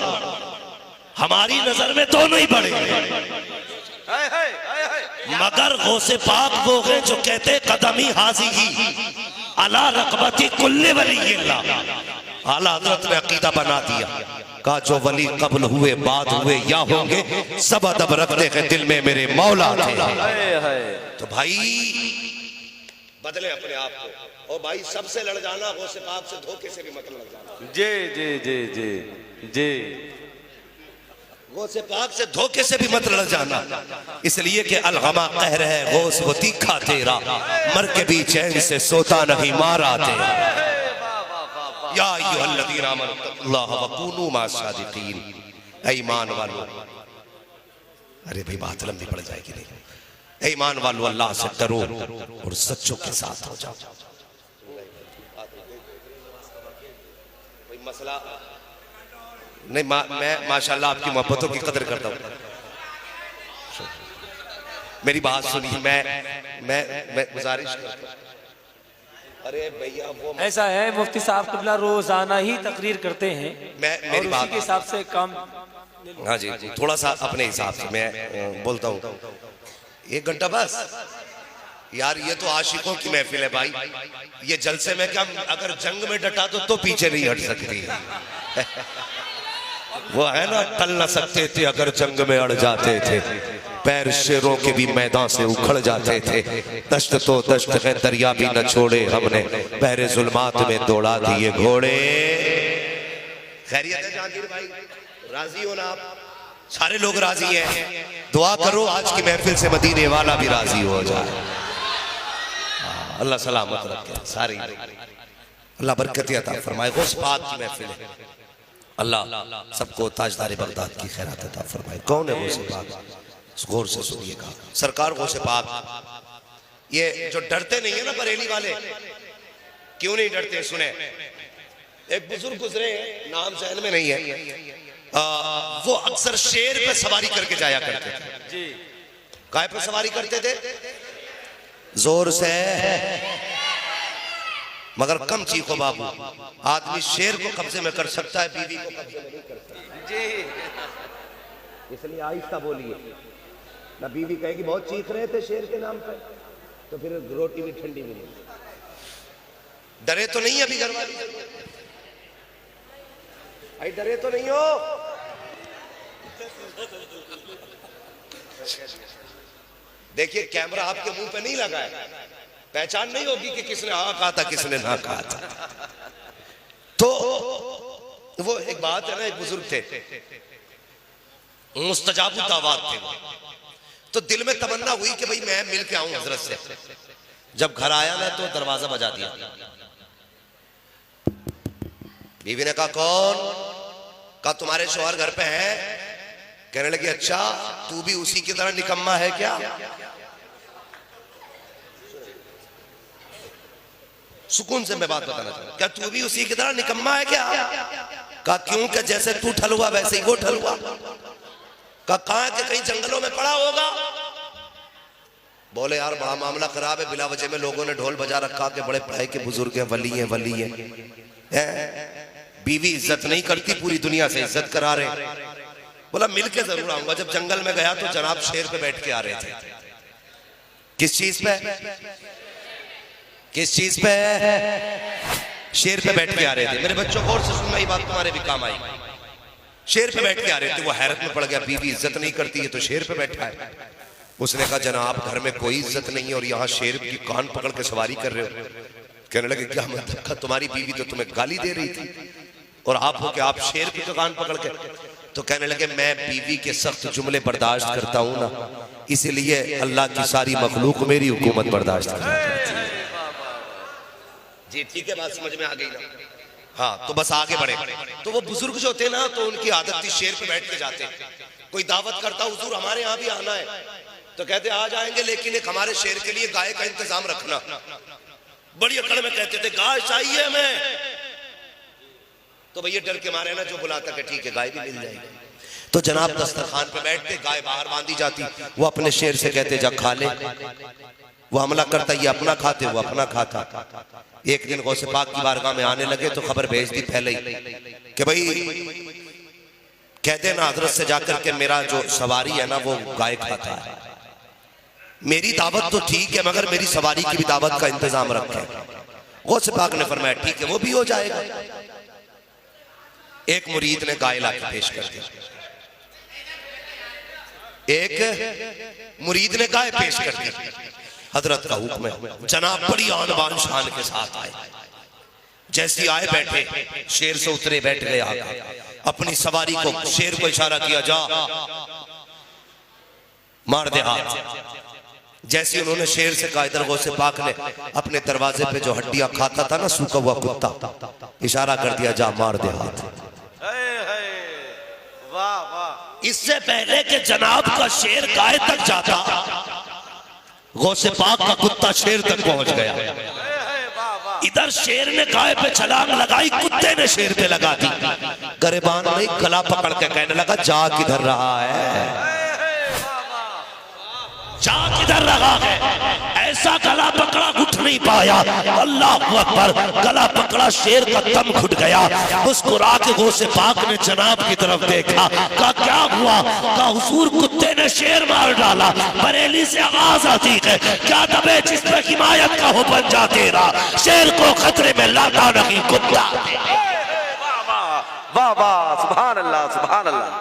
हमारी नजर में दोनों ही बड़े हैं, मगर गौसे पाक वो है जो कहते कदमी हाजी अला रकबती कुल्ले वलील्लाह। आला हजरत ने अकीदा बना दिया, कहा जो वली कबल हुए बाद हुए या होंगे सब अदब रखते हैं दिल में मेरे मौला थे। तो भाई बदले अपने आप को। और भाई सबसे लड़ जाना, गौसे पाक से धोखे से भी मत लड़ जाना। जी जी जी जी जी। गौसे पाक से धोखे से भी मत लड़ जाना, इसलिए कि अलगमा कहर है गौस वो तीखा तेरा, मर के भी चैन से सोता नहीं मारा तेरा। या अय्युहल्लज़ीना आमनुत्तक़ुल्लाह व कूनू मअस-सादिक़ीन। ऐ ईमान वालों, अरे भाई बात लंबी पड़ जाएगी नहीं। ए ईमान वालों, अल्लाह से डरो और सच्चों के साथ हो जाओ। मसला नहीं, मैं माशाल्लाह आपकी मोहब्बतों की कदर करता हूँ। मेरी बात सुनिए, मैं गुजारिश करता हूँ। अरे भैया वो ऐसा है, मुफ्ती साहब किबला रोजाना ही तकरीर करते हैं, मेरी और बात उसी के हिसाब से काम। हाँ जी, थोड़ा सा अपने हिसाब से मैं बोलता हूँ। 1 घंटा बस यार, ये तो आशिकों की महफिल है भाई। ये जलसे में क्या, अगर जंग में डटा तो पीछे नहीं हट सकती। वो है ना, टल न सकते थे अगर जंग में अड़ जाते थे, पैर शेरों के भी मैदान से उखड़ जाते थे। दश्त तो दश्त है, दरिया भी न छोड़े हमने, बहरे जुल्मात में दौड़ा दिए घोड़े। खैरियत है जहांगीर भाई, राजी हो ना आप? सारे लोग राजी हैं। दुआ करो आज की महफिल से मदीने वाला भी राजी हो जाए। अल्लाह सलामत रखे सारी, अल्लाह बरकत अता फरमाए। गौस पाक की महफिल है, अल्लाह सबको ताजदार बगदाद की खैरात अता फरमाए। कौन है गौस पाक? गौर से सुनिएगा। सरकार गौस पाक, ये जो डरते नहीं है ना बरेली वाले, क्यों नहीं डरते? सुने, एक बुजुर्ग गुजरे, नाम जहन में नहीं है, वो अक्सर शेर पे सवारी करके जाया करते थे। जी, काय पे सवारी करते थे? जोर से, मगर कम चीखो बाबू। आदमी शेर को कब्जे में कर सकता है, बीवी को कब्जे में नहीं कर सकता जी। इसलिए आहिस्ता बोलिए ना। बीवी कहेगी बहुत चीख रहे थे शेर के नाम पे, तो फिर रोटी भी ठंडी मिलेगी। डरे तो नहीं अभी घर वाली? आई डरे तो नहीं हो? देखिए कैमरा आपके मुंह पे नहीं लगा है, पहचान नहीं होगी कि किसने हाँ कहा था किसने ना कहा था। तो वो एक बात है ना, एक बुजुर्ग थे, मुस्तजाबु दावत थे वो। तो दिल में तमन्ना हुई कि भाई मैं मिल के आऊं हजरत से। जब घर आया ना तो दरवाजा बजा दिया। बीवी ने कहा कौन? कहा तुम्हारे शौहर घर पे है। कहने लगी अच्छा, तू भी उसी की तरह निकम्मा है क्या? सुकून से मैं बात बताना चाहता हूं, क्या तू भी उसी की तरह निकम्मा है क्या? कहा क्यों? कि जैसे तू ठलुआ वैसे ही वो ठलुआ। कहा कहां के कहीं जंगलों में पड़ा होगा। बोले यार बड़ा मामला खराब है, बिला वजह में लोगों ने ढोल बजा रखा के बड़े पढ़ाई के बुजुर्ग हैं, वली हैं, वली हैं। बीवी इज्जत नहीं करती, पूरी दुनिया से इज्जत करा रहे। बोला मिल के जरूर आऊंगा। जब जंगल में गया तो जनाब शेर पे बैठ के आ रहे थे। किस चीज पे? किस चीज पे? शेर पे बैठ के आ रहे थे। मेरे बच्चों गौर से सुनना, ये बात तुम्हारे भी काम आई। शेर पे बैठ के आ रहे थे। वो हैरत में पड़ गया, बीवी इज्जत नहीं करती है तो शेर पे बैठा है। उसने कहा जनाब घर में कोई इज्जत नहीं है और यहाँ शेर की कान पकड़ के सवारी कर रहे हो। कहने लगे क्या मतलब? का तुम्हारी बीवी तो तुम्हें गाली दे रही थी और आप हो कि आप शेर की कान पकड़ के। तो कहने लगे मैं बीवी के सख्त जुमले बर्दाश्त करता हूं ना, इसीलिए अल्लाह की सारी मखलूक मेरी हुकूमत बर्दाश्त करती है। जी ठीक है, बात समझ में आ गई ना? हाँ तो बस आगे बढ़े। तो वो बुजुर्ग जो थे ना, तो उनकी आदत थी शेर पे बैठ के जाते। कोई दावत करता हुजूर हमारे यहाँ भी आना है, तो कहते आ जाएंगे, लेकिन एक हमारे शेर के लिए गाय का इंतजाम रखना। बड़ी अकड़ में कहते थे गाय चाहिए हमें। तो भैया डर के मारे ना जो बुलाता कि ठीक है गाय भी मिल जाएगी। तो जनाब दस्तरखान पे बैठते, गाय बाहर बांधी जाती। वो अपने शेर से कहते जा खा ले। वो हमला करता, ये अपना खाते, वो अपना खाता। एक दिन गौसे पाक की बारगाह में आने लगे तो खबर भेज दी पहले ही कि भाई कह देना हजरत से जाकर के मेरा जो सवारी है ना वो गाय खाता है। मेरी दावत तो ठीक है मगर मेरी सवारी की भी दावत का इंतजाम रखें। गौसे पाक ने फरमाया ठीक है वो भी हो जाएगा। एक मुरीद ने गाय लाके पेश कर दी। एक मुरीद ने गाय पेश कर दी। हजरत का हुक्म है, जनाब बड़ी आन बान शान के साथ आए। जैसी आए बैठे, शेर से उतरे, बैठ गए आगे। अपनी सवारी को शेर को इशारा किया जा मार दे हाथ। जैसे उन्होंने शेर से कहा, इधर गौसे पाक ने अपने दरवाजे पे जो हड्डियां खाता था ना सूखा हुआ कुत्ता, इशारा कर दिया जा मार दे हाथ। वाह वाह इससे पहले कि जनाब का शेर गाय तक जाता, गौसे पाक का कुत्ता शेर तक पहुंच गया। इधर शेर ने गाय पे छलांग लगाई, कुत्ते ने शेर पे लगा दी। गरेबान ने गला पकड़ के कहने लगा जा किधर रहा है, जा किधर रहा है। ऐसा गला पकड़ा उठ नहीं पाया। अल्लाह अकबर, गला पकड़ा, शेर का दम घुट गया। मुस्कुरा के गौसे पाक ने जनाब की तरफ देखा, कहा क्या हुआ? कहा हुजूर कुत्ते ने शेर मार डाला। बरेली से आवाज आती है, क्या दबे जिस पे हिमायत का हो बन जा तेरा, शेर को खतरे में लाता नहीं कुत्ता। वाह वाह, सुभान अल्लाह, सुभान अल्लाह।